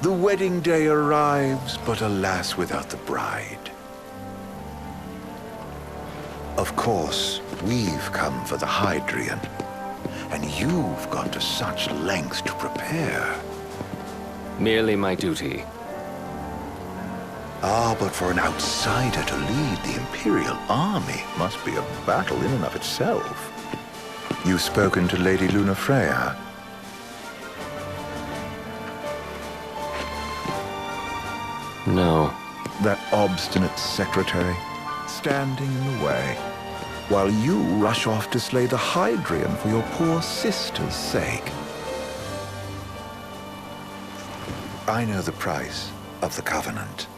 The wedding day arrives, but alas, without the bride. Of course, we've come for the Hydrian, and you've gone to such lengths to prepare. Merely my duty. Ah, but for an outsider to lead the Imperial army must be a battle in and of itself. You've spoken to Lady Lunafreya? No. That obstinate secretary, standing in the way, while you rush off to slay the Hydrian for your poor sister's sake. I know the price of the Covenant.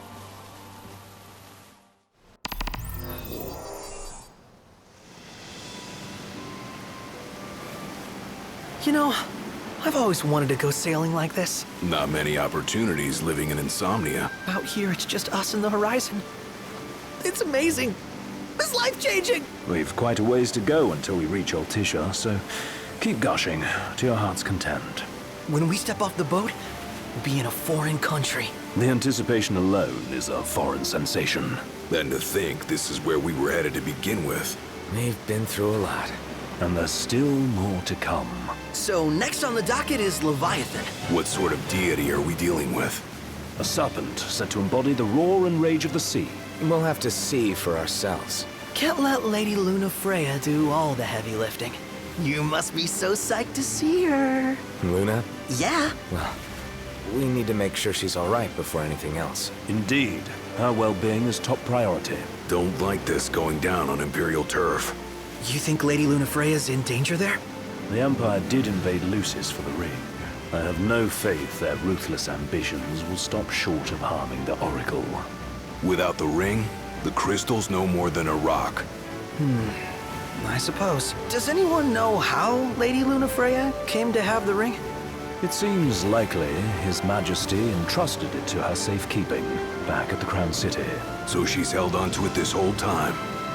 You know, I've always wanted to go sailing like this. Not many opportunities living in Insomnia. Out here, it's just us and the horizon. It's amazing. It's life-changing. We've quite a ways to go until we reach Altissia, so keep gushing to your heart's content. When we step off the boat, we'll be in a foreign country. The anticipation alone is a foreign sensation. Then to think this is where we were headed to begin with. We've been through a lot. And there's still more to come. So next on the docket is Leviathan. What sort of deity are we dealing with? A serpent said to embody the roar and rage of the sea. We'll have to see for ourselves. Can't let Lady Lunafreya do all the heavy lifting. You must be so psyched to see her. Luna? Yeah. Well, we need to make sure she's all right before anything else. Indeed, her well-being is top priority. Don't like this going down on Imperial turf. You think Lady Lunafreya's in danger there? The Empire did invade Lucis for the ring. I have no faith their ruthless ambitions will stop short of harming the Oracle. Without the ring, the crystal's no more than a rock. I suppose. Does anyone know how Lady Lunafreya came to have the ring? It seems likely His Majesty entrusted it to her safekeeping back at the Crown City. So she's held onto it this whole time,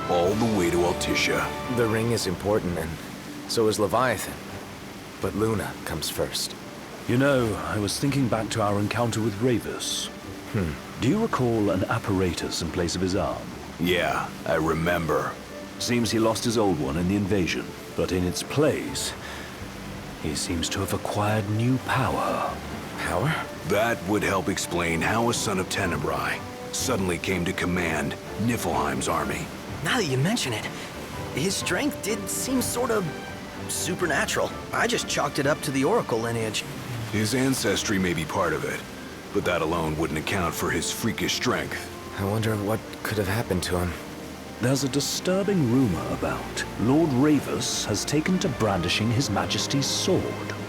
all the way to Altissia. The ring is important, and so is Leviathan. But Luna comes first. You know, I was thinking back to our encounter with Ravus. Do you recall an apparatus in place of his arm? Yeah, I remember. Seems he lost his old one in the invasion, but in its place, he seems to have acquired new power. Power? That would help explain how a son of Tenebrae suddenly came to command Niflheim's army. Now that you mention it, his strength did seem sort of supernatural. I just chalked it up to the Oracle lineage. His ancestry may be part of it, but that alone wouldn't account for his freakish strength. I wonder what could have happened to him. There's a disturbing rumor about Lord Ravus has taken to brandishing His Majesty's sword.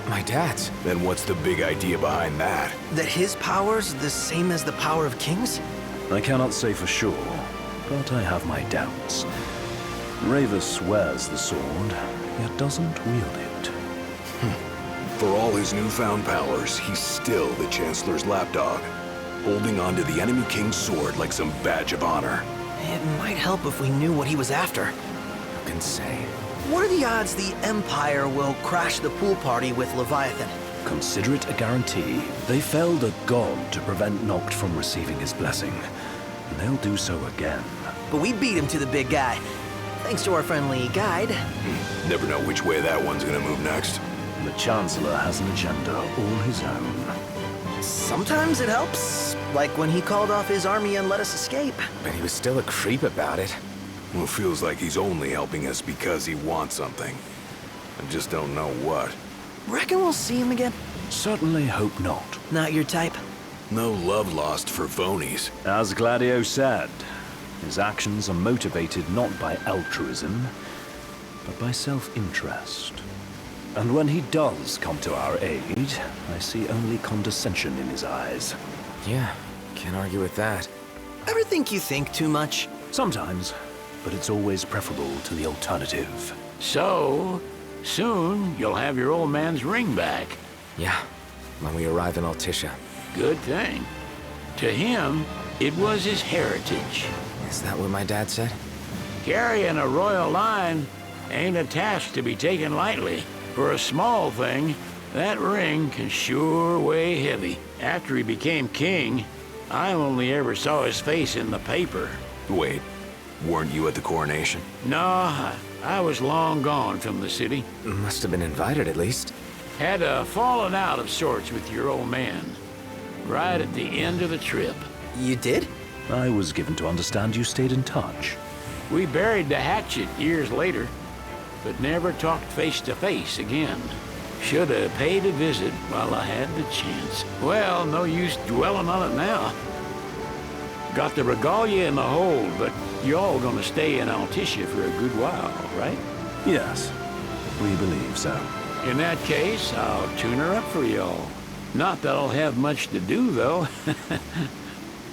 My dad's. Then what's the big idea behind that? That his power's the same as the power of kings? I cannot say for sure, but I have my doubts. Ravus wears the sword, yet doesn't wield it. For all his newfound powers, he's still the Chancellor's lapdog, holding on to the enemy king's sword like some badge of honor. It might help if we knew what he was after. Who can say? What are the odds the Empire will crash the pool party with Leviathan? Consider it a guarantee. They felled a god to prevent Noct from receiving his blessing, and they'll do so again. But we beat him to the big guy, thanks to our friendly guide. Never know which way that one's gonna move next. The Chancellor has an agenda all his own. Sometimes it helps, like when he called off his army and let us escape. But he was still a creep about it. Well, it feels like he's only helping us because he wants something. I just don't know what. Reckon we'll see him again? Certainly hope not. Not your type? No love lost for phonies. As Gladio said, his actions are motivated not by altruism, but by self-interest. And when he does come to our aid, I see only condescension in his eyes. Yeah, can't argue with that. Ever think you think too much? Sometimes, but it's always preferable to the alternative. So, soon you'll have your old man's ring back. Yeah, when we arrive in Altissia. Good thing. To him, it was his heritage. Is that what my dad said? Carrying a royal line ain't a task to be taken lightly. For a small thing, That ring can sure weigh heavy. After he became king, I only ever saw his face in the paper. Wait, weren't you at the coronation? No, I was long gone from the city. Must have been invited at least. Had a falling out of sorts with your old man. Right at the end of the trip. You did? I was given to understand you stayed in touch. We buried the hatchet years later, but never talked face to face again. Should have paid a visit while I had the chance. Well, no use dwelling on it now. Got the regalia in the hold, but y'all gonna stay in Altissia for a good while, right? Yes, we believe so. In that case, I'll tune her up for y'all. Not that I'll have much to do, though.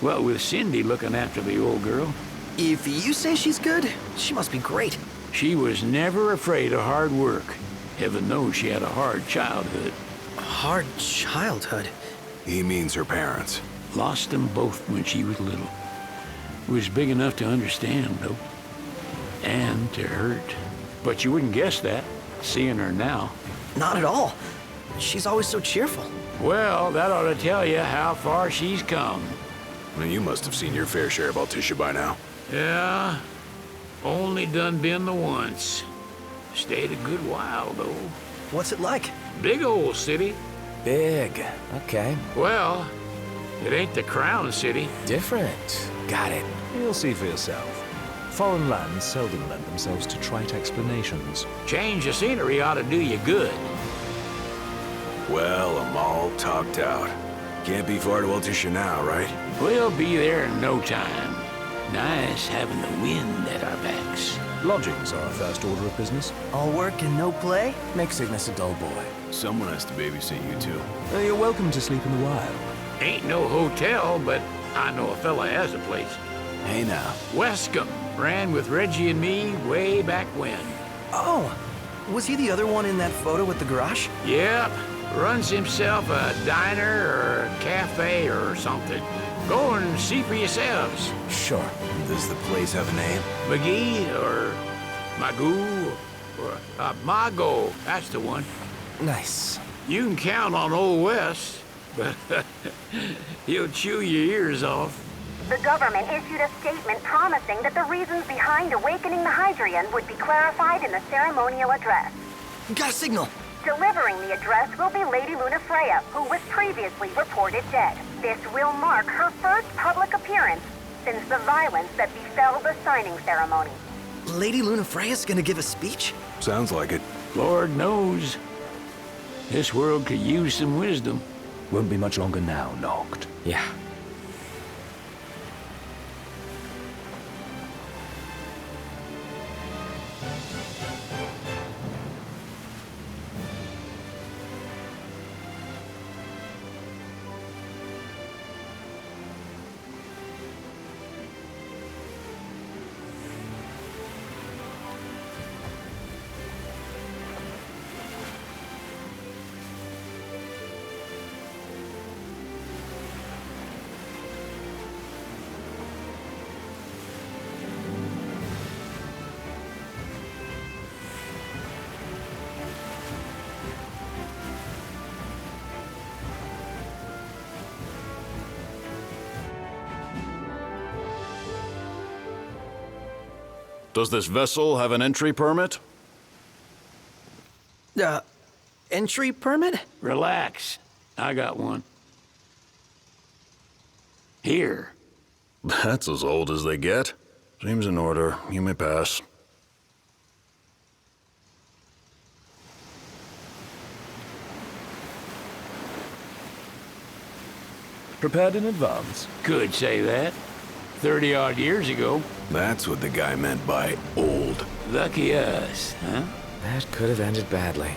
Well, with Cindy looking after the old girl. If you say she's good, she must be great. She was never afraid of hard work. Heaven knows she had a hard childhood. Hard childhood. He means her parents. Lost them both when she was little. Was big enough to understand, though. And to hurt. But you wouldn't guess that, seeing her now. Not at all. She's always so cheerful. Well, that ought to tell you how far she's come. Well, you must have seen your fair share of Altissia by now. Yeah, only done been the once. Stayed a good while, though. What's it like? Big old city. Big. Okay. Well, it ain't the crown city. Different. Got it. You'll see for yourself. Foreign lands seldom lend themselves to trite explanations. Change of scenery ought to do you good. Well, I'm all talked out. Can't be far to Altissia now, right? We'll be there in no time. Nice having the wind at our backs. Lodgings are our first order of business. All work and no play? Make Cygnus a dull boy. Someone has to babysit you two. You're welcome to sleep in the wild. Ain't no hotel, but I know a fella has a place. Hey now. Westcomb ran with Reggie and me way back when. Oh, was he the other one in that photo with the garage? Yep, runs himself a diner or a cafe or something. Go and see for yourselves. Sure. Does the place have a name? McGee or Magoo or Mago, that's the one. Nice. You can count on Old West, but he'll chew your ears off. The government issued a statement promising that the reasons behind awakening the Hydrian would be clarified in the ceremonial address. Got a signal. Delivering the address will be Lady Luna Freya, who was previously reported dead. This will mark her first public appearance since the violence that befell the signing ceremony. Lady Luna Freya's gonna give a speech? Sounds like it. Lord knows. This world could use some wisdom. Won't be much longer now, Noct. Yeah. Does this vessel have an entry permit? Entry permit? Relax. I got one. Here. That's as old as they get. Seems in order. You may pass. Prepared in advance? Could say that. 30-odd years ago. That's what the guy meant by old. Lucky us, huh? That could have ended badly.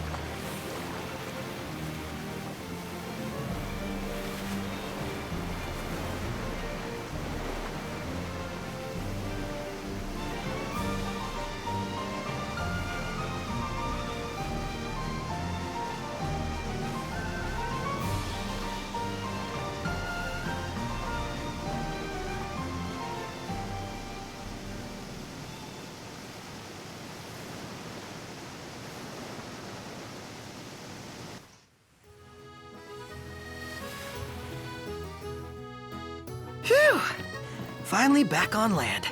Phew! Finally back on land.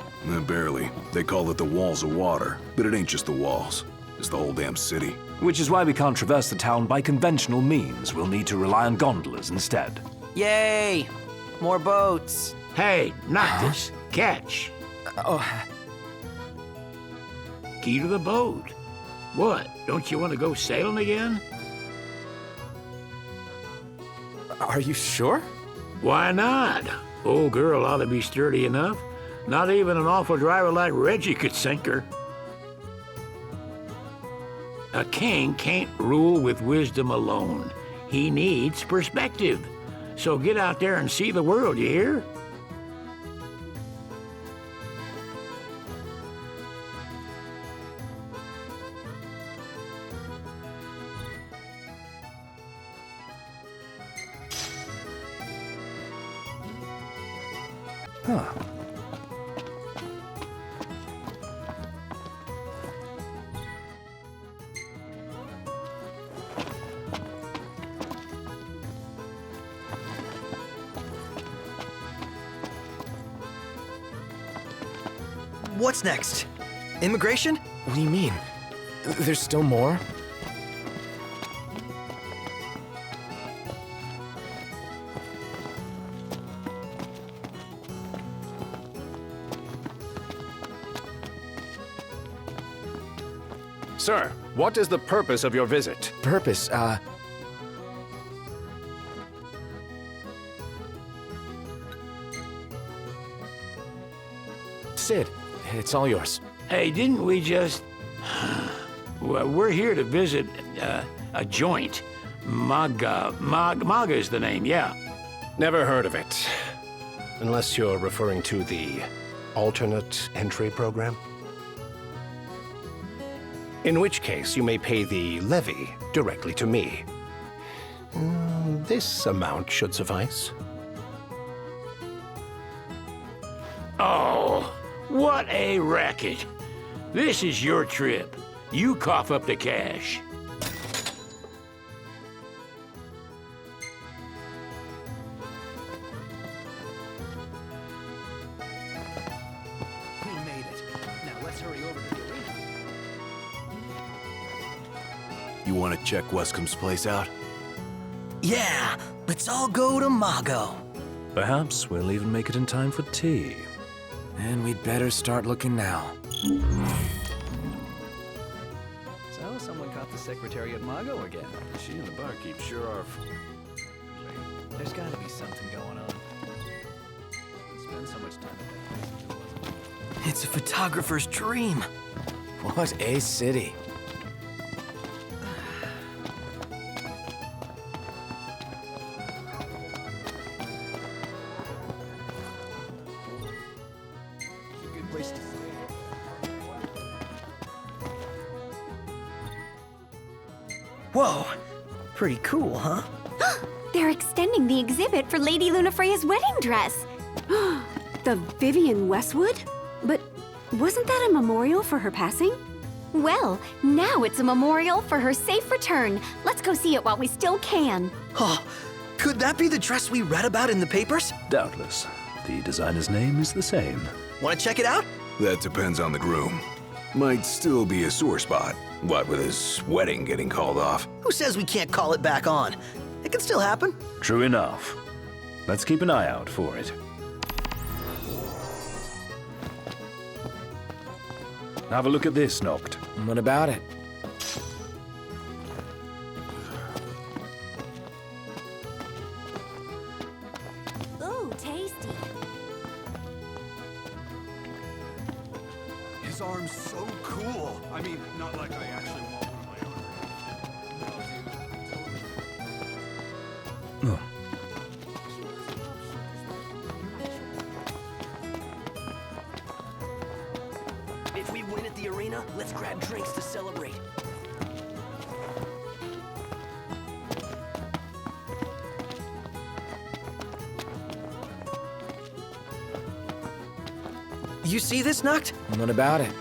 Barely. They call it the walls of water, but it ain't just the walls. It's the whole damn city. Which is why we can't traverse the town by conventional means. We'll need to rely on gondolas instead. Yay! More boats. Hey, not this. Catch. Key to the boat. What? Don't you want to go sailing again? Are you sure? Why not? Old girl ought to be sturdy enough. Not even an awful driver like Reggie could sink her. A king can't rule with wisdom alone. He needs perspective. So get out there and see the world, you hear? Huh. What's next? Immigration? What do you mean? There's still more? Sir, what is the purpose of your visit? Purpose, Sid, it's all yours. Hey, didn't we just... Well, we're here to visit a joint. Maga is the name, yeah. Never heard of it. Unless you're referring to the alternate entry program. In which case, you may pay the levy directly to me. This amount should suffice. Oh, what a racket. This is your trip. You cough up the cash. We made it. Now let's hurry over to the arena. You want to check Wescom's place out? Yeah, let's all go to Mago. Perhaps we'll even make it in time for tea. And we'd better start looking now. So, someone caught the secretary at Mago again. She and the barkeep sure are... There's gotta be something going on. Spend so much time at that place if it wasn't. It's a photographer's dream. What a city. Whoa, pretty cool, huh? They're extending the exhibit for Lady Lunafreya's wedding dress. The Vivian Westwood? But wasn't that a memorial for her passing? Well, now it's a memorial for her safe return. Let's go see it while we still can. Oh, could that be the dress we read about in the papers? Doubtless. The designer's name is the same. Want to check it out? That depends on the groom. Might still be a sore spot. What with his wedding getting called off? Who says we can't call it back on? It can still happen. True enough. Let's keep an eye out for it. Have a look at this, Noct. What about it? Ooh, tasty. His arm's so cool. I mean, not like I actually want one of my own. Oh. If we win at the arena, let's grab drinks to celebrate. You see this, Noct? What about it?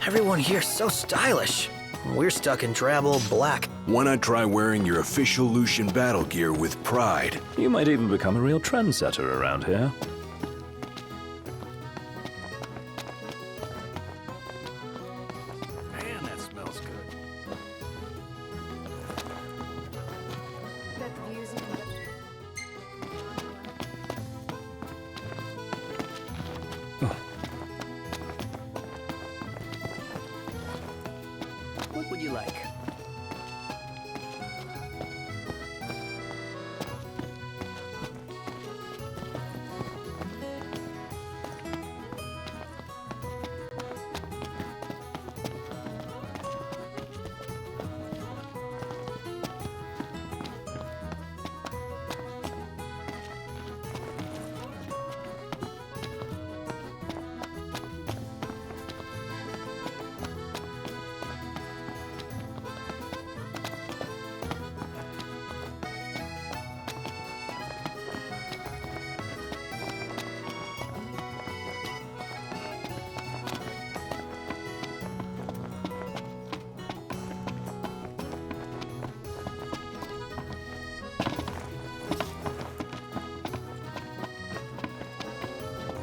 Everyone here's so stylish. We're stuck in drab old black. Why not try wearing your official Lucian battle gear with pride? You might even become a real trendsetter around here. Man, that smells good. What would you like?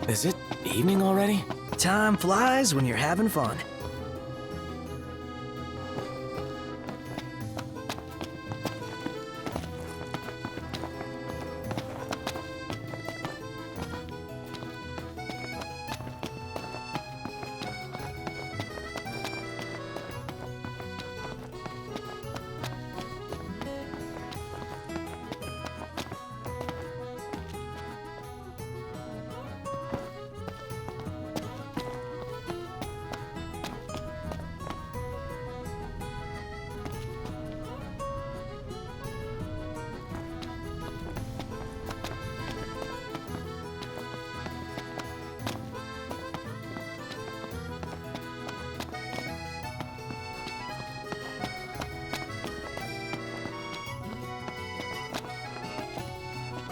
Is it evening already? Time flies when you're having fun.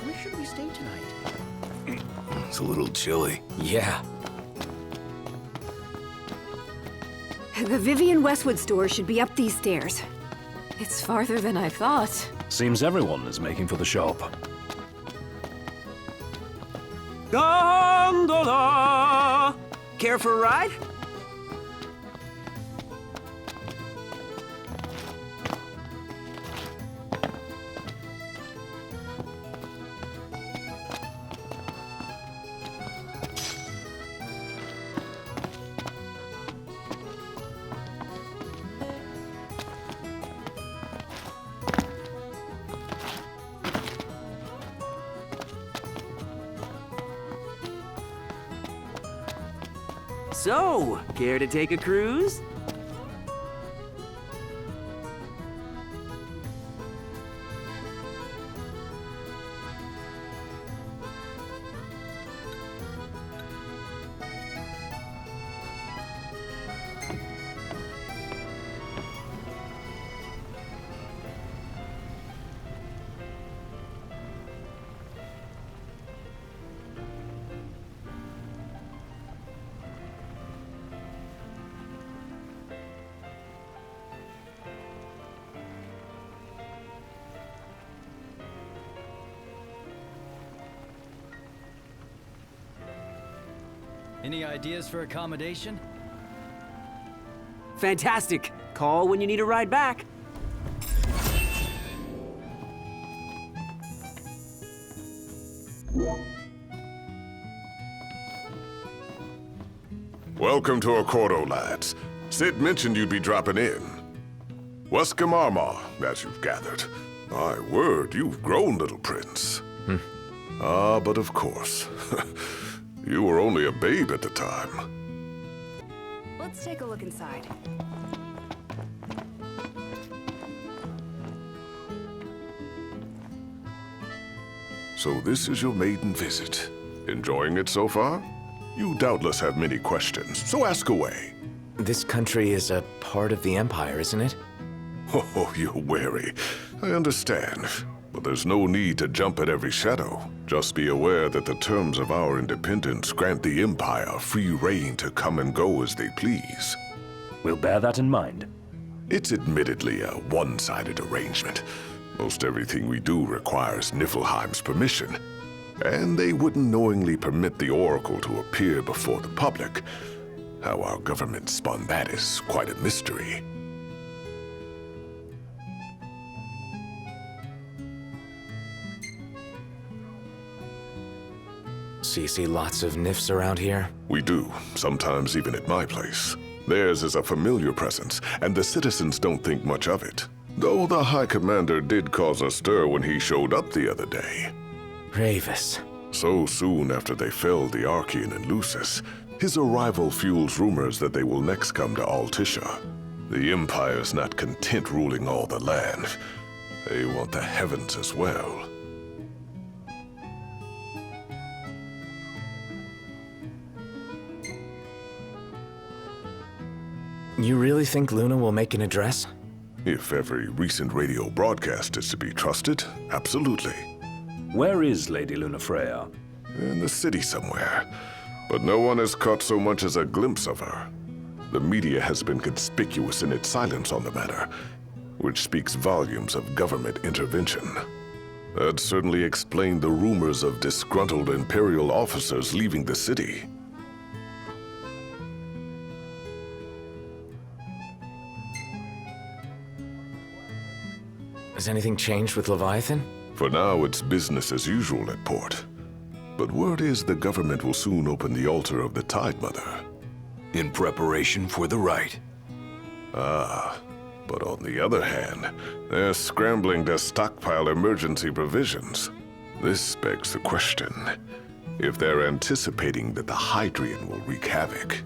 Where should we stay tonight? It's a little chilly. Yeah. The Vivian Westwood store should be up these stairs. It's farther than I thought. Seems everyone is making for the shop. Gondola! Care for a ride? So, care to take a cruise? Any ideas for accommodation? Fantastic! Call when you need a ride back. Welcome to Acordo, lads. Sid mentioned you'd be dropping in. Wescamarma, as you've gathered. My word, you've grown, little prince. Ah, but of course. You were only a babe at the time. Let's take a look inside. So this is your maiden visit. Enjoying it so far? You doubtless have many questions, so ask away. This country is a part of the Empire, isn't it? Oh, you're wary. I understand. But there's no need to jump at every shadow. Just be aware that the terms of our independence grant the Empire free reign to come and go as they please. We'll bear that in mind. It's admittedly a one-sided arrangement. Most everything we do requires Niflheim's permission, and they wouldn't knowingly permit the Oracle to appear before the public. How our government spun that is quite a mystery. So you see lots of Nifs around here? We do, sometimes even at my place. Theirs is a familiar presence, and the citizens don't think much of it. Though the High Commander did cause a stir when he showed up the other day. Ravis. So soon after they felled the Archean and Lucis, his arrival fuels rumors that they will next come to Altissia. The Empire's not content ruling all the land. They want the heavens as well. You really think Luna will make an address? If every recent radio broadcast is to be trusted, absolutely. Where is Lady Lunafreya? In the city somewhere. But no one has caught so much as a glimpse of her. The media has been conspicuous in its silence on the matter, which speaks volumes of government intervention. That certainly explained the rumors of disgruntled Imperial officers leaving the city. Has anything changed with Leviathan? For now, it's business as usual at port. But word is the government will soon open the altar of the Tide Mother. In preparation for the rite. Ah, but on the other hand, they're scrambling to stockpile emergency provisions. This begs the question, if they're anticipating that the Hydrian will wreak havoc,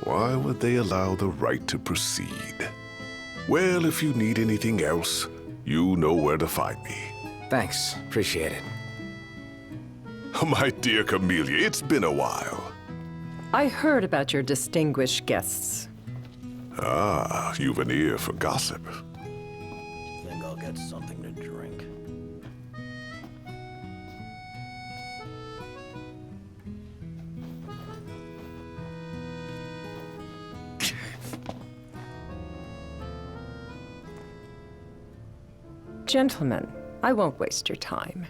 why would they allow the rite to proceed? Well, if you need anything else, you know where to find me. Thanks, appreciate it. My dear Camellia, it's been a while. I heard about your distinguished guests. Ah, you've an ear for gossip. Think I'll get something to drink. Gentlemen, I won't waste your time.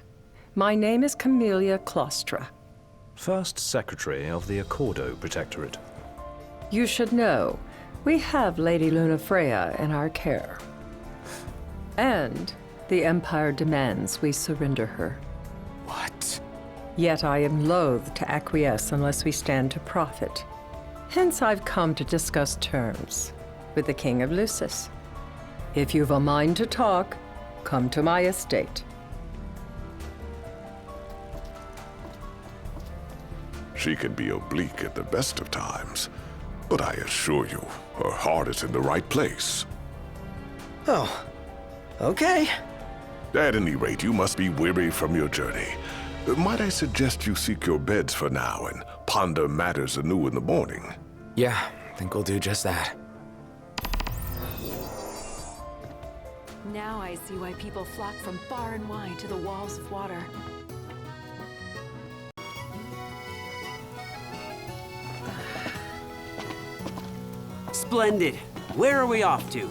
My name is Camellia Claustra. First Secretary of the Accordo Protectorate. You should know, we have Lady Lunafreya in our care. And the Empire demands we surrender her. What? Yet I am loath to acquiesce unless we stand to profit. Hence I've come to discuss terms with the King of Lucis. If you've a mind to talk, come to my estate. She can be oblique at the best of times, but I assure you, her heart is in the right place. Oh, okay. At any rate, you must be weary from your journey. Might I suggest you seek your beds for now and ponder matters anew in the morning? Yeah, I think we'll do just that. Now I see why people flock from far and wide to the walls of water. Splendid. Where are we off to?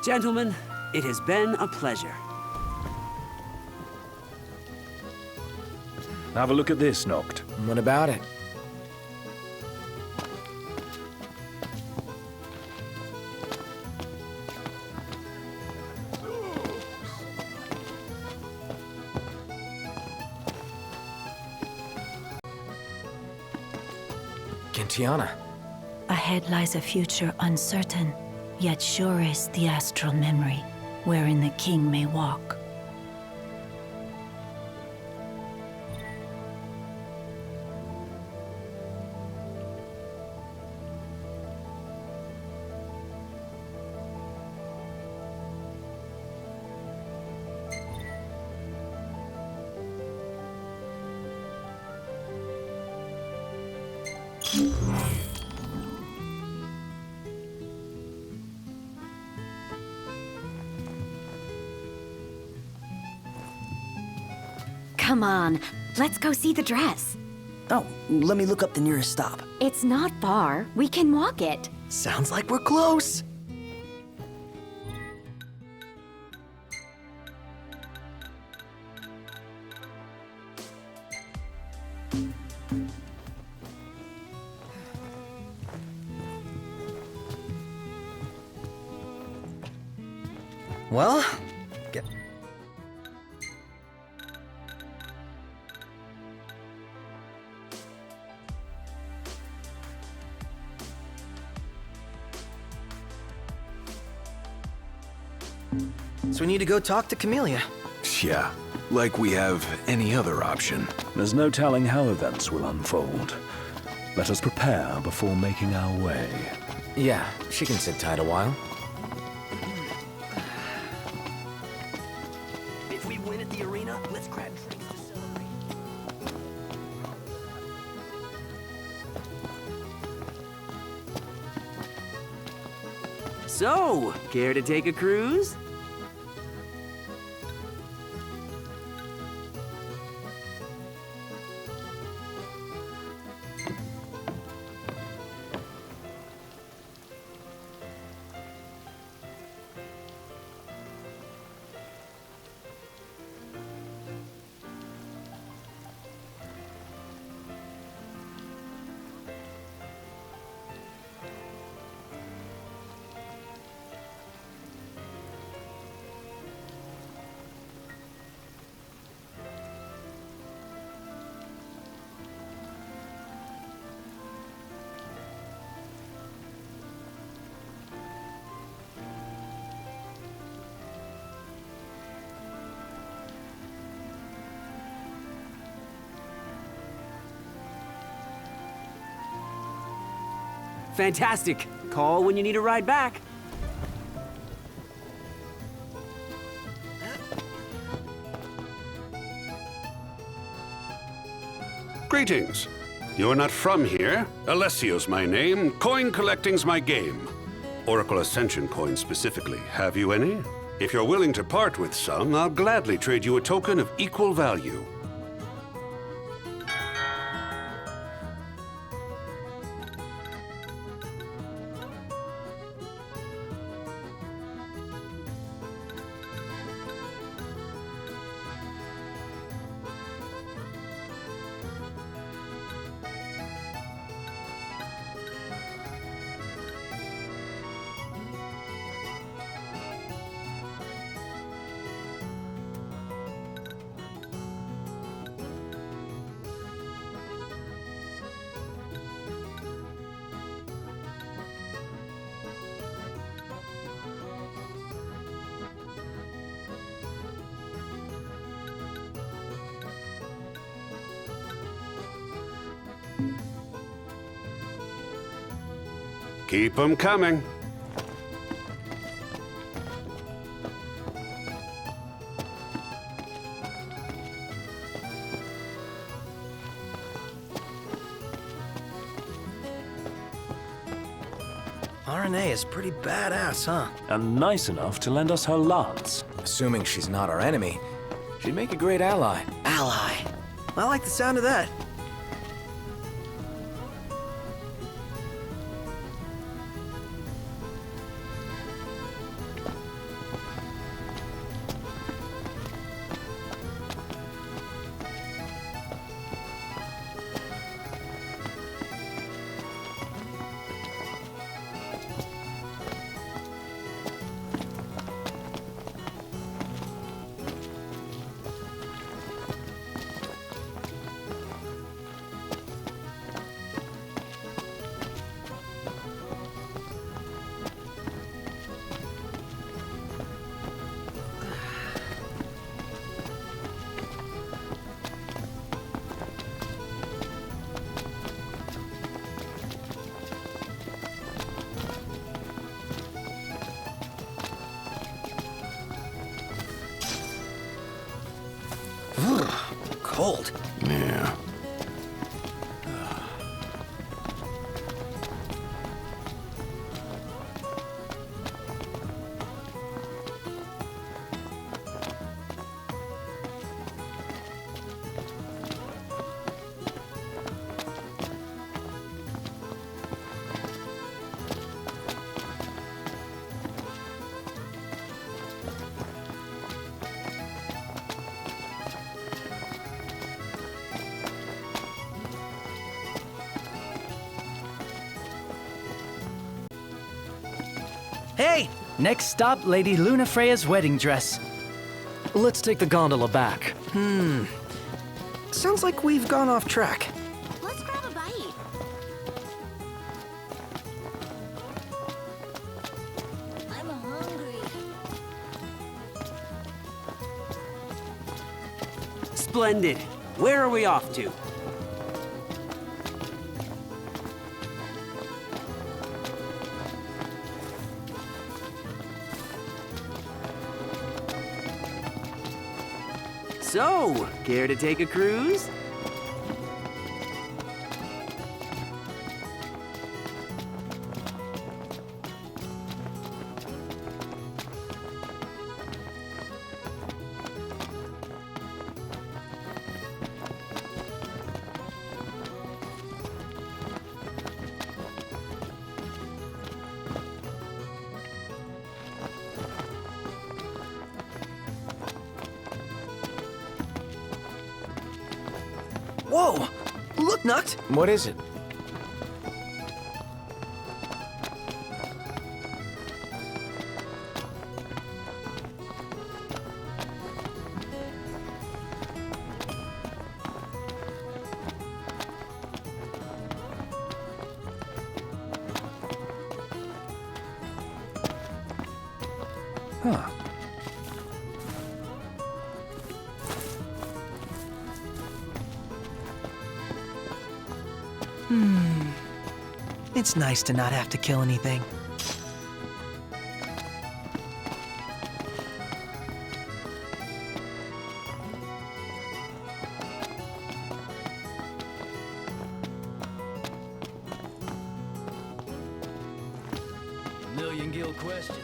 Gentlemen, it has been a pleasure. Have a look at this, Noct. What about it? Tiana. Ahead lies a future uncertain, yet sure is the astral memory, wherein the king may walk. Come on, let's go see the dress. Oh, let me look up the nearest stop. It's not far. We can walk it. Sounds like we're close. Well, so we need to go talk to Camellia. Yeah, like we have any other option. There's no telling how events will unfold. Let us prepare before making our way. Yeah, she can sit tight a while. If we win at the arena, let's grab drinks to celebrate. So, care to take a cruise? Fantastic. Call when you need a ride back. Greetings. You're not from here. Alessio's my name. Coin collecting's my game. Oracle Ascension coins specifically. Have you any? If you're willing to part with some, I'll gladly trade you a token of equal value. Keep 'em coming. RNA is pretty badass, huh? And nice enough to lend us her lance. Assuming she's not our enemy, she'd make a great ally. Ally. I like the sound of that. cold. Yeah. Hey! Next stop, Lady Luna Freya's wedding dress. Let's take the gondola back. Sounds like we've gone off track. Let's grab a bite. I'm hungry. Splendid. Where are we off to? So, care to take a cruise? Whoa! Look, Nuct! What is it? Huh. It's nice to not have to kill anything. Million-gill question.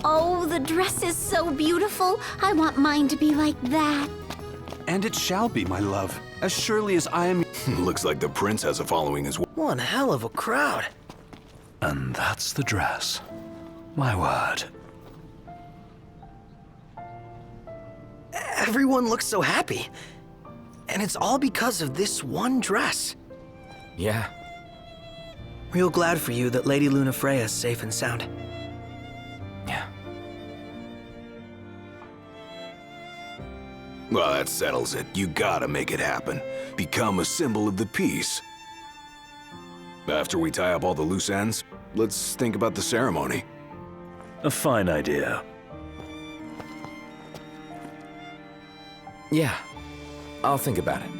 Oh, the dress is so beautiful. I want mine to be like that. And it shall be, my love, as surely as I am. Looks like the prince has a following as well. One hell of a crowd. And that's the dress. My word. Everyone looks so happy. And it's all because of this one dress. Yeah. Real glad for you that Lady Luna Freya is safe and sound. Yeah. Well, that settles it. You gotta make it happen. Become a symbol of the peace. After we tie up all the loose ends, let's think about the ceremony. A fine idea. Yeah. I'll think about it.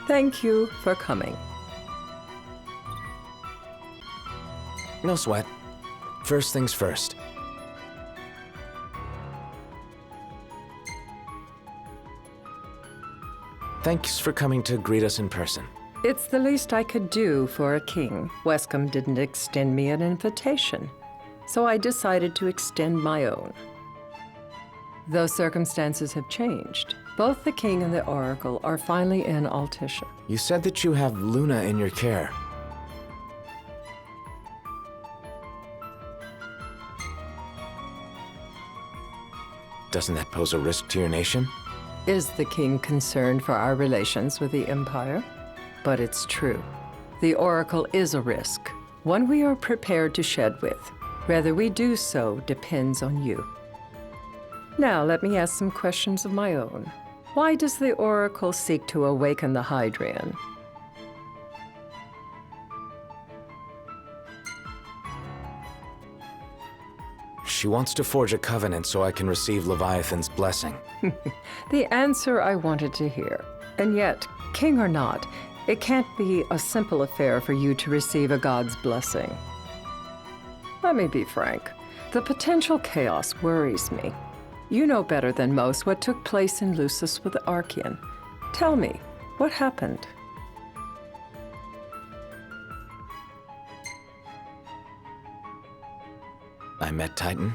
Thank you for coming. No sweat. First things first. Thanks for coming to greet us in person. It's the least I could do for a king. Wescom didn't extend me an invitation, so I decided to extend my own. Though circumstances have changed, both the king and the oracle are finally in Altissia. You said that you have Luna in your care. Doesn't that pose a risk to your nation? Is the king concerned for our relations with the Empire? But it's true. The oracle is a risk, one we are prepared to shed with. Whether we do so depends on you. Now, let me ask some questions of my own. Why does the oracle seek to awaken the Hydrian? She wants to forge a covenant so I can receive Leviathan's blessing. The answer I wanted to hear. And yet, king or not, it can't be a simple affair for you to receive a god's blessing. Let me be frank. The potential chaos worries me. You know better than most what took place in Lucis with the Archean. Tell me, what happened? I met Titan,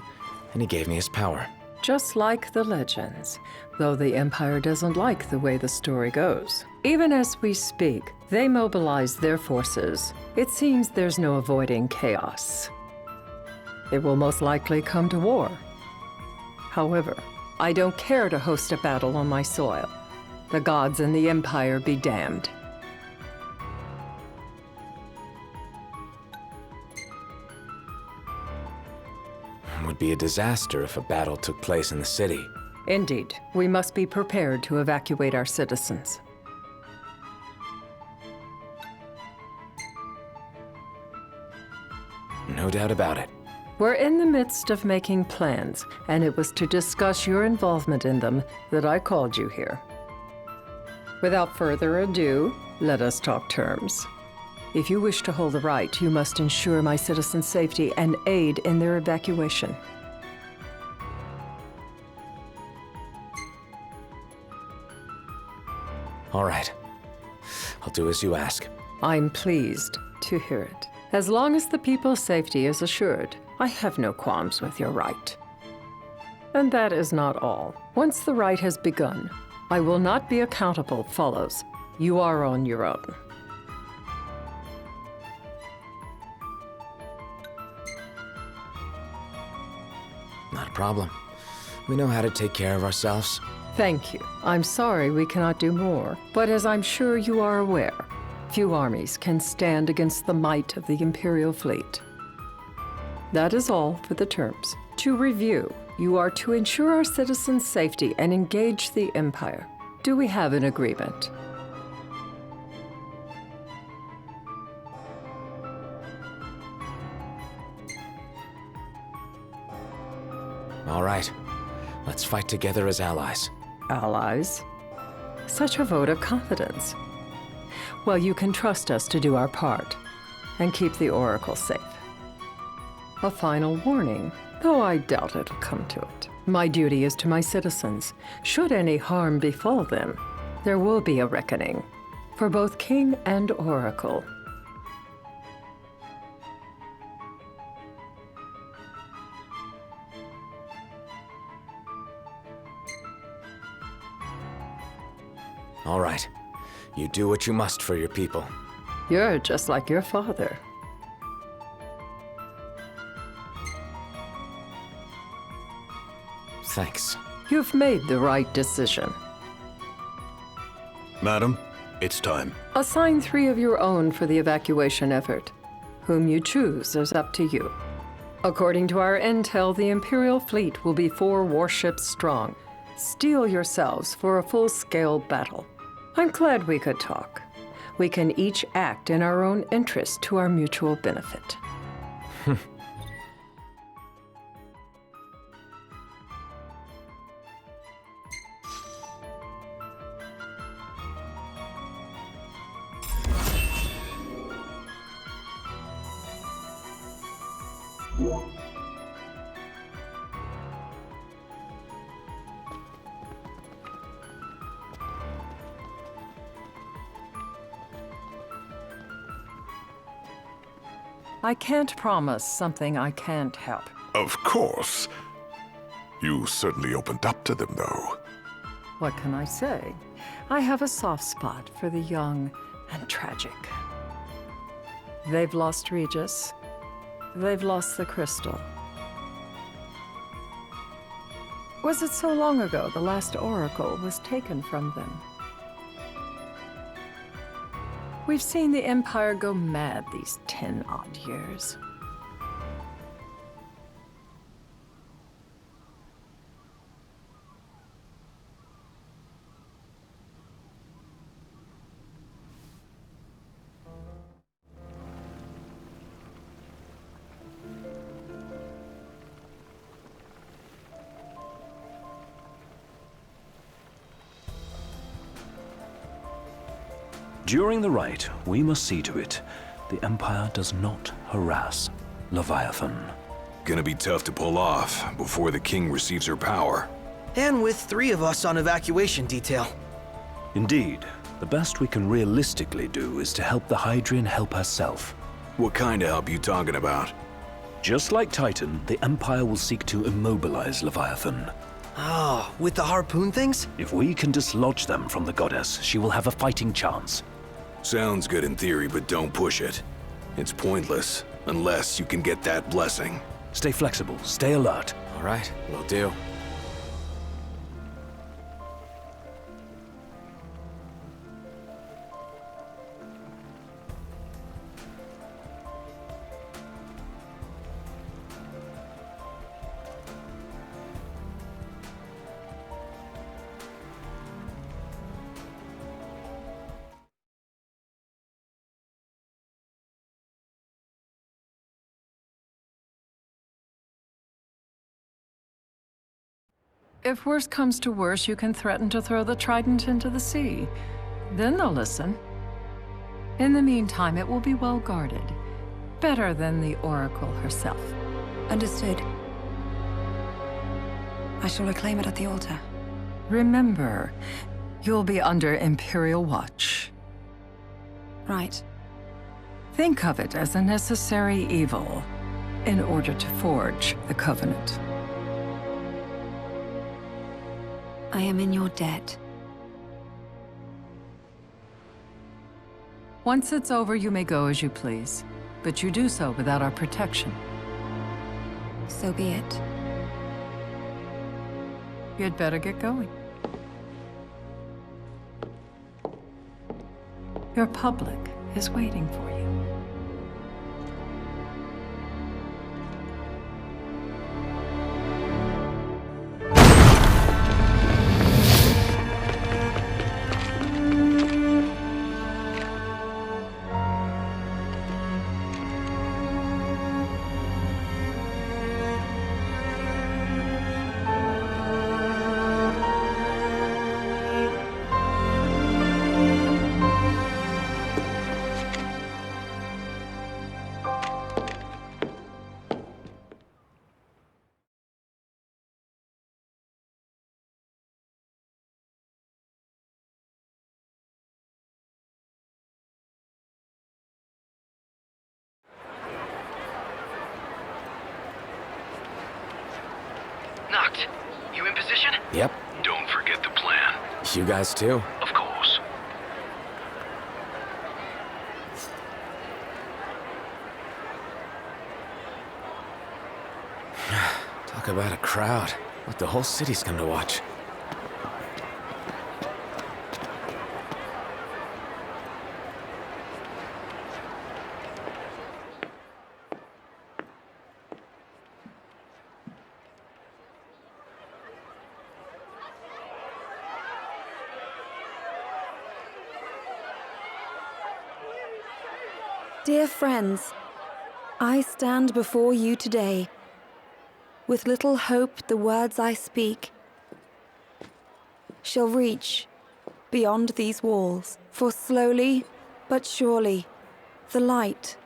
and he gave me his power. Just like the legends, though the Empire doesn't like the way the story goes. Even as we speak, they mobilize their forces. It seems there's no avoiding chaos. It will most likely come to war. However, I don't care to host a battle on my soil. The gods and the Empire be damned. It would be a disaster if a battle took place in the city. Indeed, we must be prepared to evacuate our citizens. No doubt about it. We're in the midst of making plans, and it was to discuss your involvement in them that I called you here. Without further ado, let us talk terms. If you wish to hold the right, you must ensure my citizens' safety and aid in their evacuation. All right. I'll do as you ask. I'm pleased to hear it. As long as the people's safety is assured, I have no qualms with your right. And that is not all. Once the right has begun, I will not be accountable follows. You are on your own. Not a problem. We know how to take care of ourselves. Thank you. I'm sorry we cannot do more, but as I'm sure you are aware, few armies can stand against the might of the Imperial fleet. That is all for the terms. To review, you are to ensure our citizens' safety and engage the Empire. Do we have an agreement? All right. Let's fight together as allies. Allies? Such a vote of confidence. Well, you can trust us to do our part and keep the Oracle safe. A final warning, though I doubt it'll come to it. My duty is to my citizens. Should any harm befall them, there will be a reckoning for both King and Oracle. All right. You do what you must for your people. You're just like your father. Thanks. You've made the right decision. Madam, it's time. Assign 3 of your own for the evacuation effort. Whom you choose is up to you. According to our intel, the Imperial fleet will be 4 warships strong. Steel yourselves for a full-scale battle. I'm glad we could talk. We can each act in our own interest to our mutual benefit. I can't promise something I can't help. Of course. You certainly opened up to them, though. What can I say? I have a soft spot for the young and tragic. They've lost Regis. They've lost the crystal. Was it so long ago the last oracle was taken from them? We've seen the Empire go mad these 10-odd years. During the rite, we must see to it the Empire does not harass Leviathan. Gonna be tough to pull off before the king receives her power. And with 3 of us on evacuation detail. Indeed, the best we can realistically do is to help the Hydrian help herself. What kind of help you talking about? Just like Titan, the Empire will seek to immobilize Leviathan. Oh, with the harpoon things? If we can dislodge them from the goddess, she will have a fighting chance. Sounds good in theory, but don't push it. It's pointless, unless you can get that blessing. Stay flexible, stay alert. All right, will do. If worse comes to worse, you can threaten to throw the trident into the sea. Then they'll listen. In the meantime, it will be well guarded. Better than the Oracle herself. Understood. I shall reclaim it at the altar. Remember, you'll be under Imperial watch. Right. Think of it as a necessary evil in order to forge the Covenant. I am in your debt. Once it's over, you may go as you please, but you do so without our protection. So be it. You'd better get going. Your public is waiting for you. Knocked. You in position? Yep. Don't forget the plan. You guys too? Of course. Talk about a crowd. Like the whole city's come to watch. Dear friends, I stand before you today. With little hope the words I speak shall reach beyond these walls. For slowly but surely the light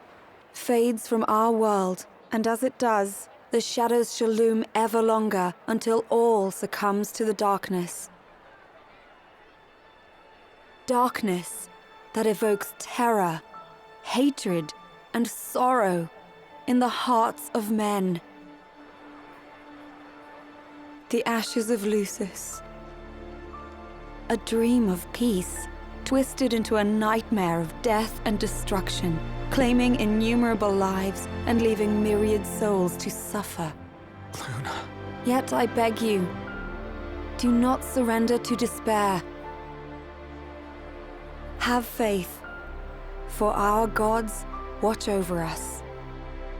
fades from our world And as it does, the shadows shall loom ever longer until all succumbs to the darkness. Darkness that evokes terror, hatred, and sorrow in the hearts of men. The ashes of Lucis. A dream of peace, twisted into a nightmare of death and destruction, claiming innumerable lives and leaving myriad souls to suffer. Luna. Yet I beg you, do not surrender to despair. Have faith, for our gods watch over us.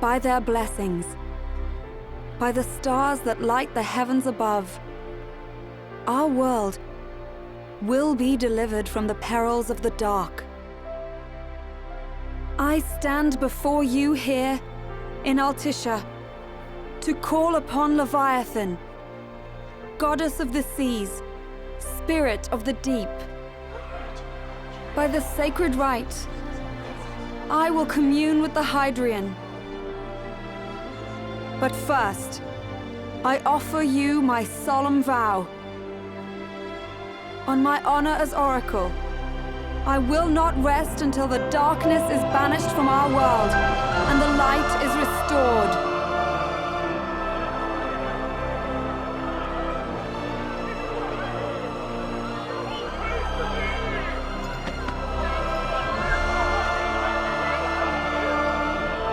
By their blessings, by the stars that light the heavens above, our world will be delivered from the perils of the dark. I stand before you here in Altissia to call upon Leviathan, goddess of the seas, spirit of the deep. By the sacred rite, I will commune with the Hydrian. But first, I offer you my solemn vow. On my honor as Oracle, I will not rest until the darkness is banished from our world and the light is restored.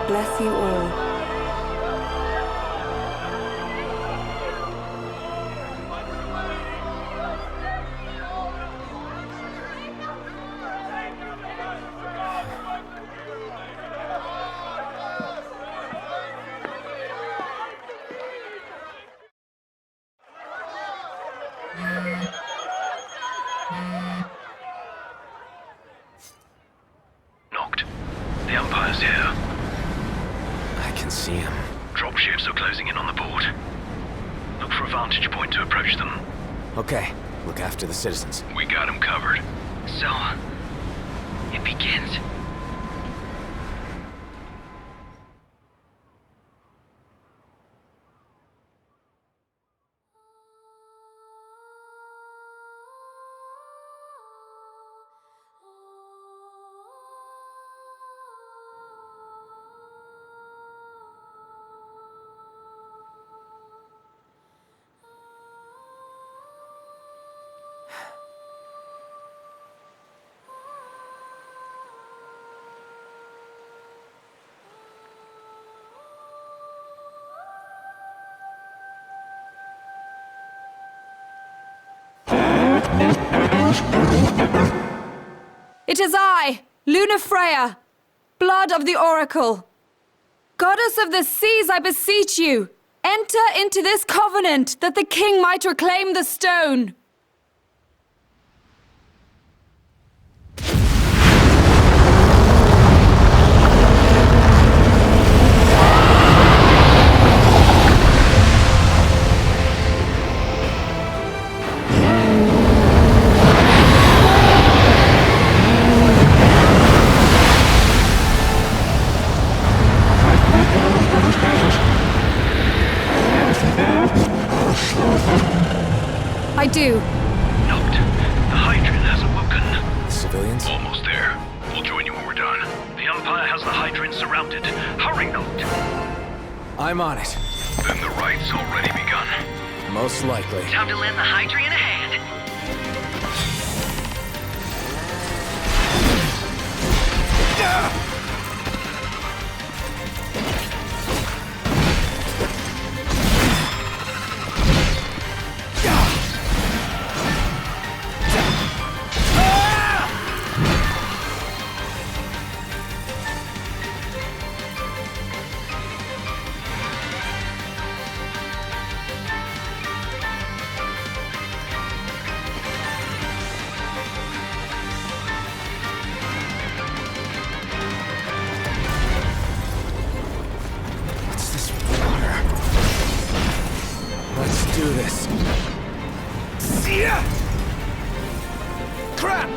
Bless you all. Knocked. The Empire's here. I can see him. Dropships are closing in on the board. Look for a vantage point to approach them. Okay, look after the citizens. We got them covered. So, it begins. It is I, Luna Freya, blood of the Oracle. Goddess of the seas, I beseech you, enter into this covenant that the king might reclaim the stone. I do. Knocked. The Hydrian has awoken. Civilians? Almost there. We'll join you when we're done. The Empire has the Hydrian surrounded. Hurry, Knocked. I'm on it. Then the rite's already begun. Most likely. Time to lend the Hydrian a hand. Let's do this. Crap!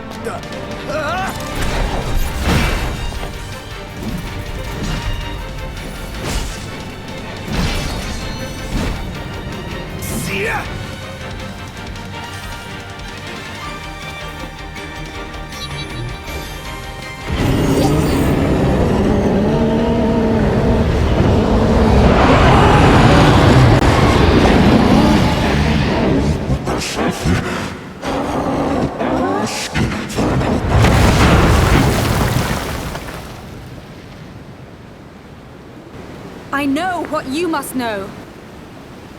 I know what you must know.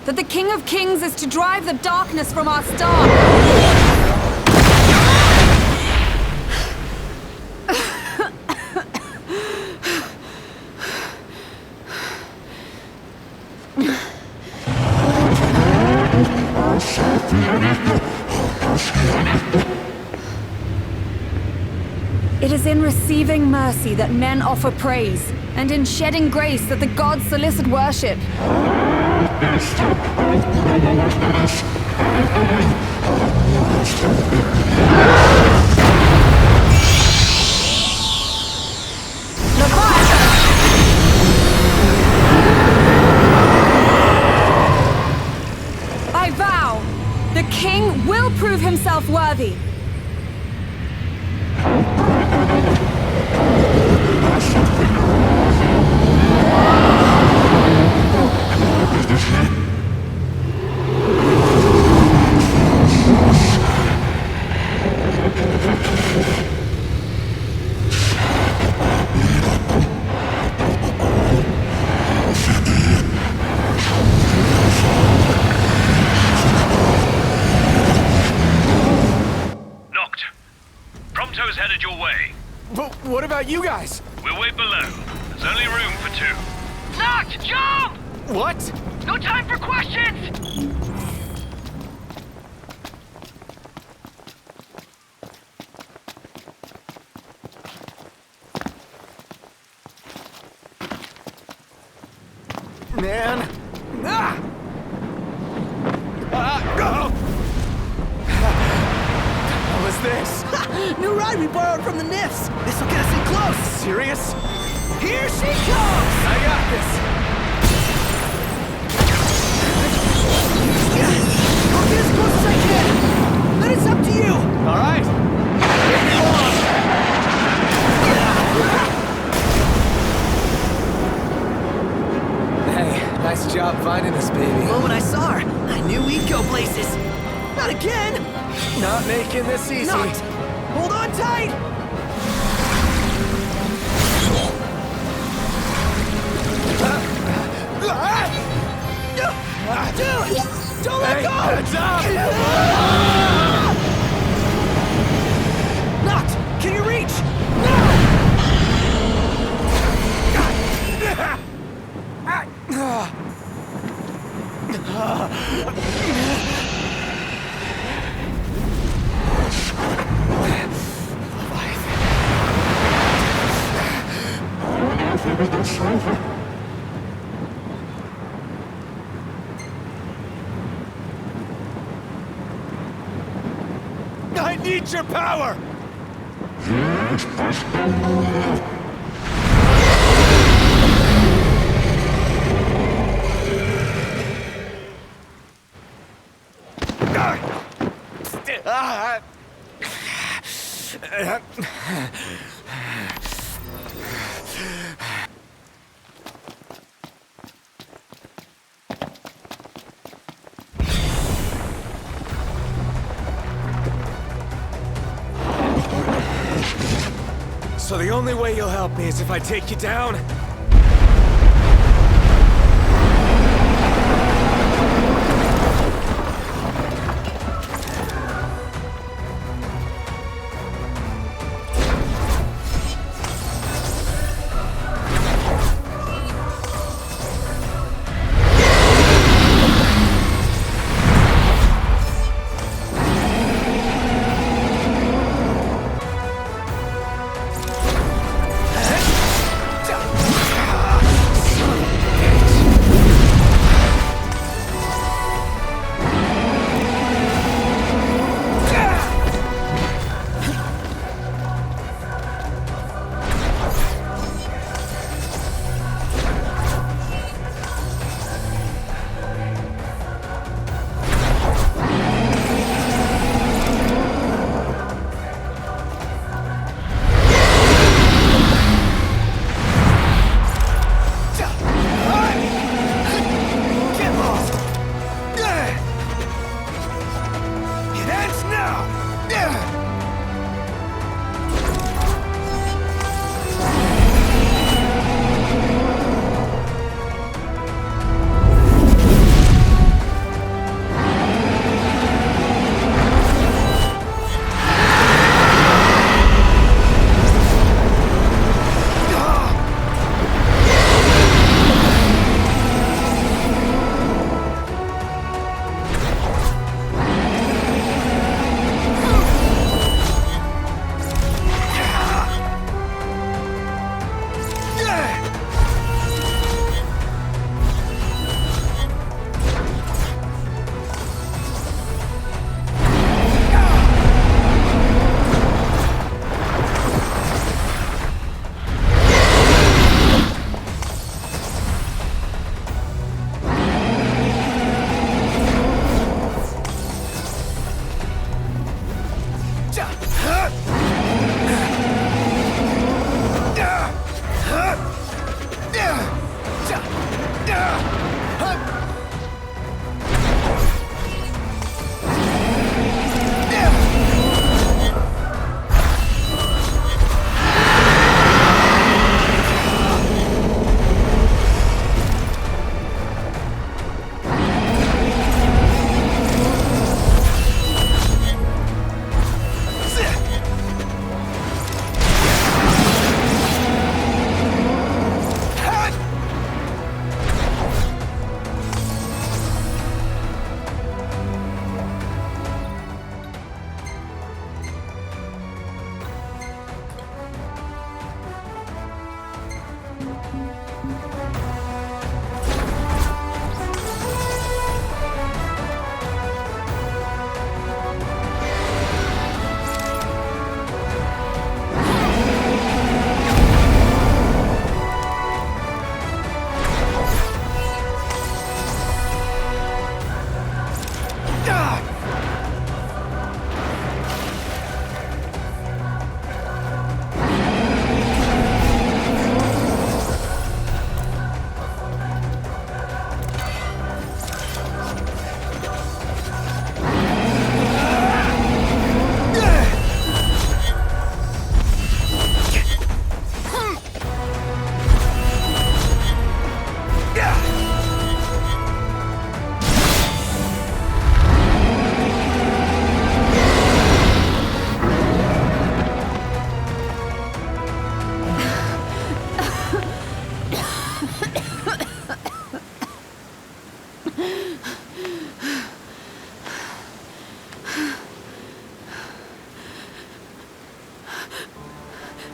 That the King of Kings is to drive the darkness from our star. It is in receiving mercy that men offer praise, and in shedding grace that the gods solicit worship. I vow, the king will prove himself worthy. Headed your way. But what about you guys? We'll wait below. There's only room for two. Noct, jump! What? No time for questions! Man. What was this? New ride we borrowed from the Nifs. This will get us in close. Serious? Here she comes! I got this. I'll get as close as I can. Then it's up to you. All right. Take me along. Hey, nice job finding us, baby. The moment I saw her, I knew we'd go places. Not again. Not making this easy. Not. Hold on tight! Dude! Don't let go! Heads up! Noct! Can you reach? I need your power! So the only way you'll help me is if I take you down?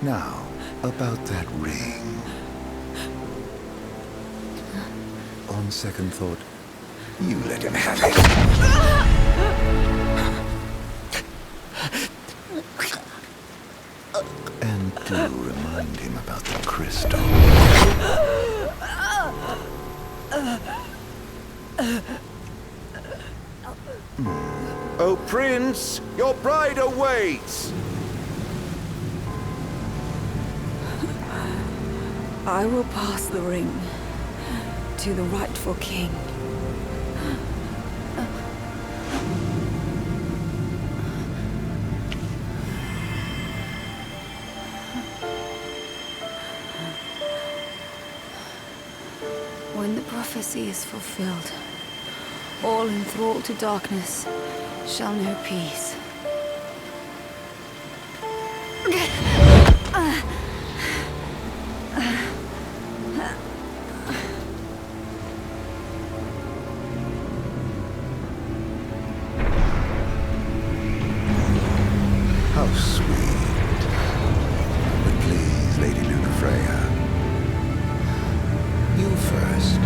Now, about that ring. On second thought, you let him have it. And do remind him about the crystal. Oh, Prince, your bride awaits! I will pass the ring to the rightful king. When the prophecy is fulfilled, all enthralled to darkness shall know peace. How sweet. But please, Lady Lunafreya, you first.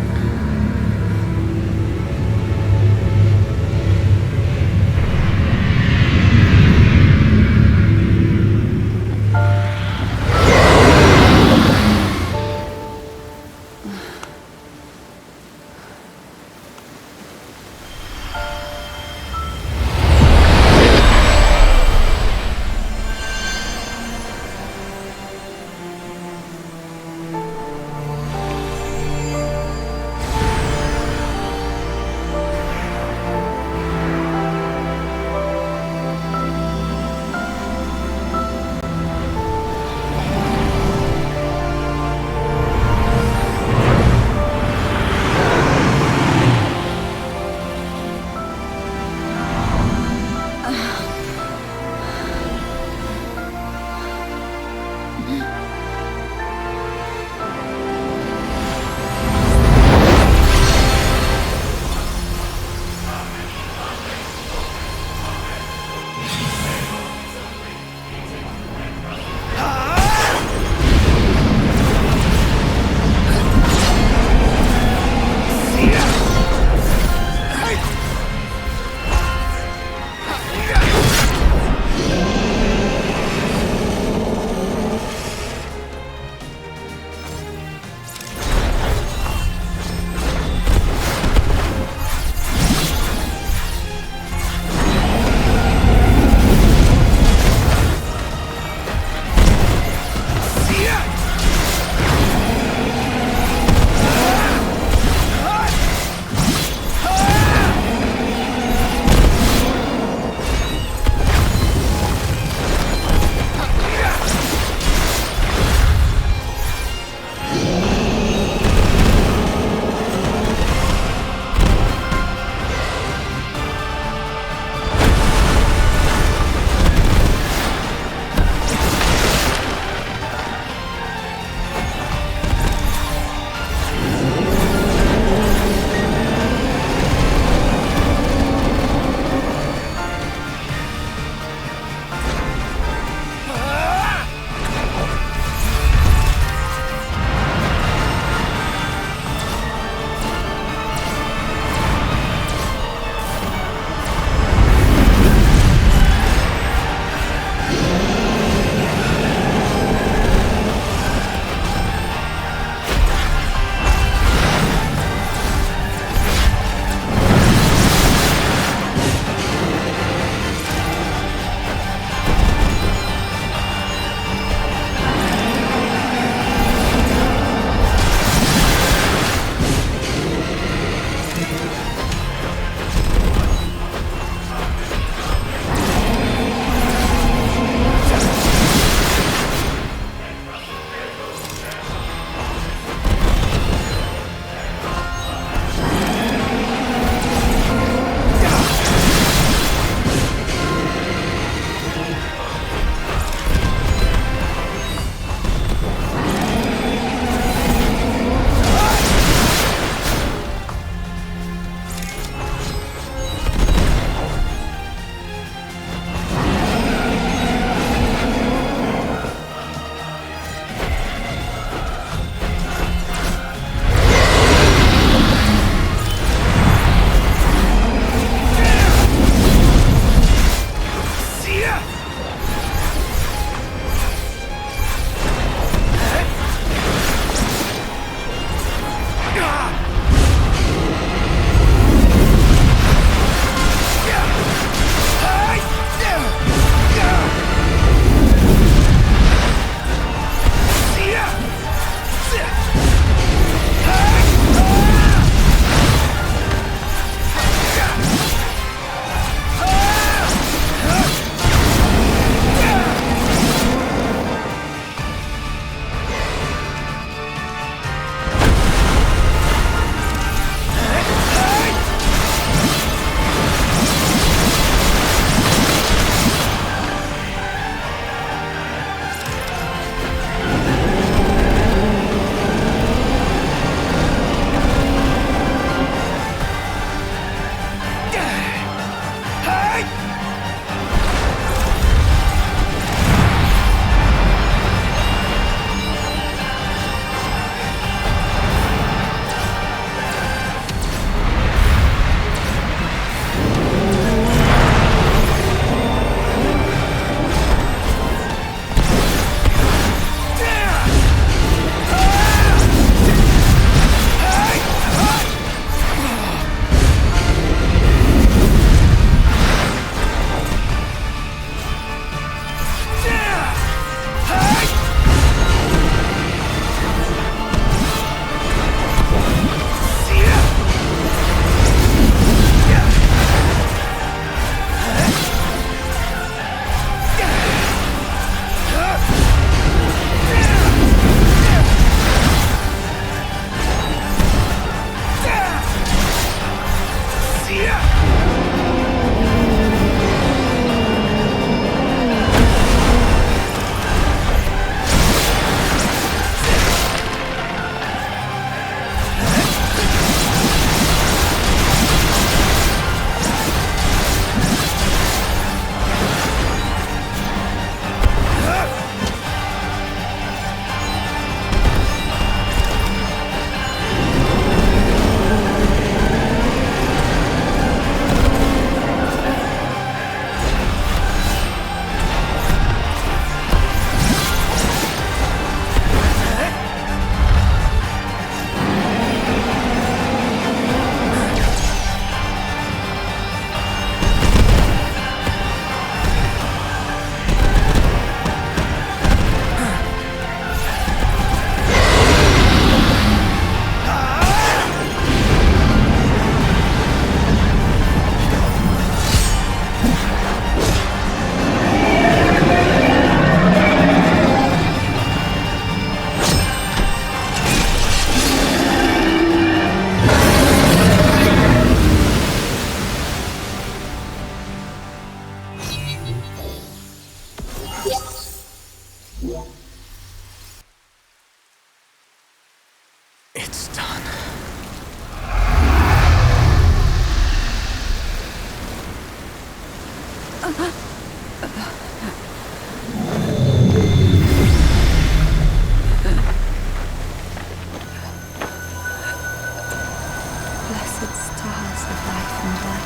life and light.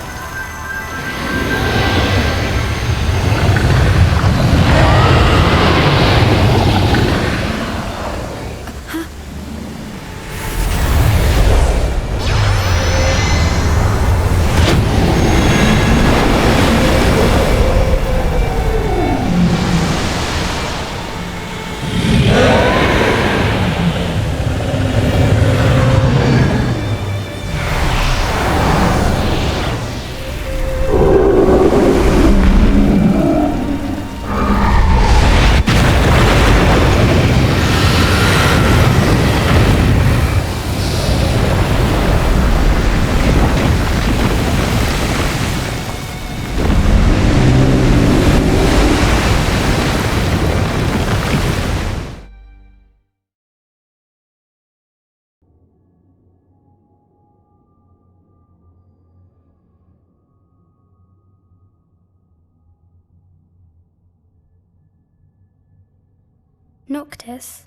Noctis?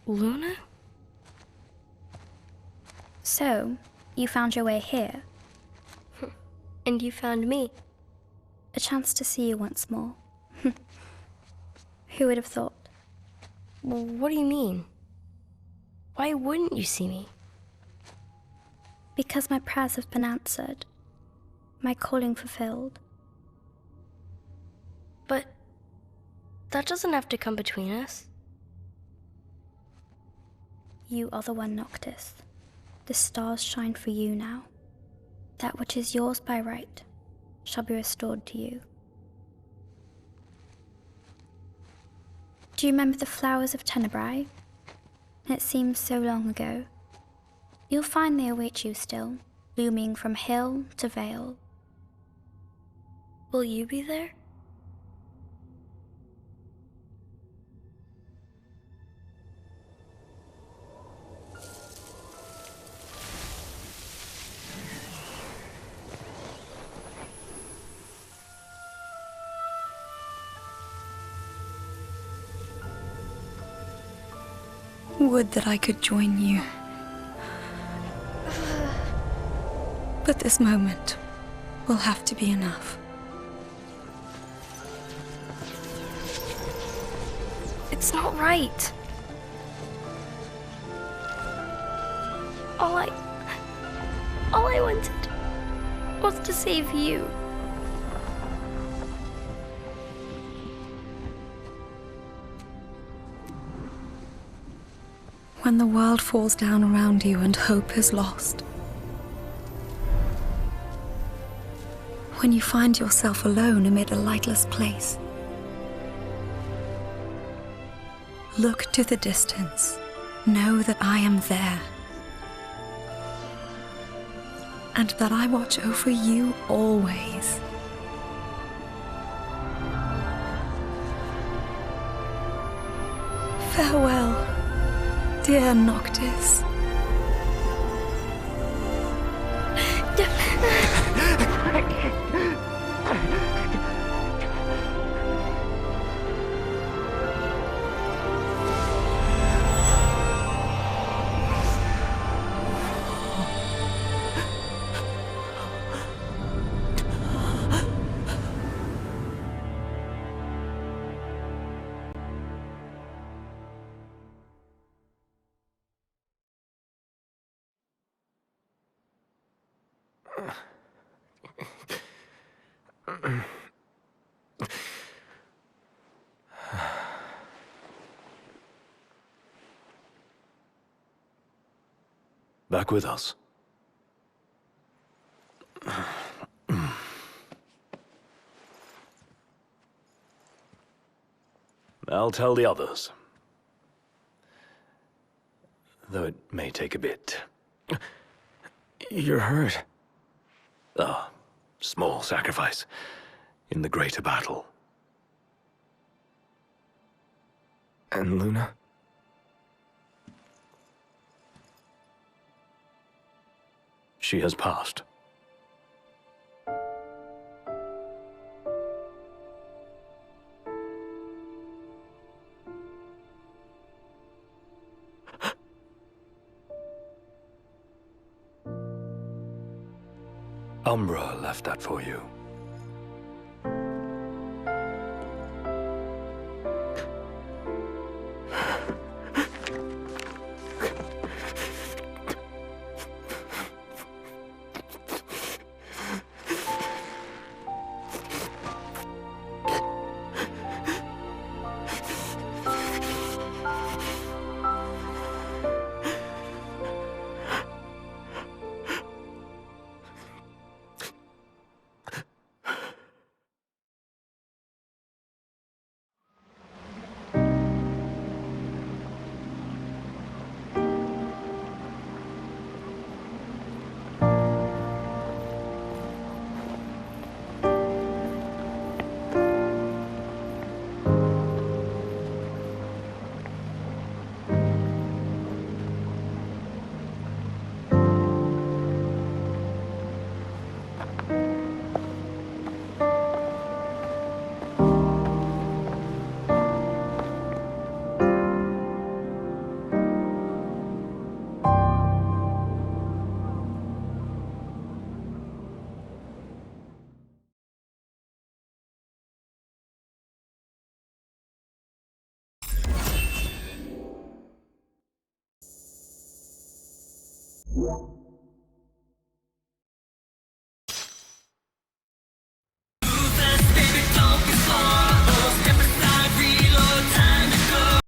Luna? So, you found your way here. And you found me. A chance to see you once more. Who would have thought? Well, what do you mean? Why wouldn't you see me? Because my prayers have been answered. My calling fulfilled. But that doesn't have to come between us. You are the one, Noctis. The stars shine for you now. That which is yours by right shall be restored to you. Do you remember the flowers of Tenebrae? It seems so long ago. You'll find they await you still, blooming from hill to vale. Will you be there? Would that I could join you. But this moment will have to be enough. It's not right. All I wanted was to save you. When the world falls down around you and hope is lost. When you find yourself alone amid a lightless place. Look to the distance. Know that I am there. And that I watch over you always. Farewell, dear Noctis. Back with us. I'll tell the others. Though it may take a bit. You're hurt. A small sacrifice in the greater battle. And Luna? She has passed. Umbra left that for you. Yeah.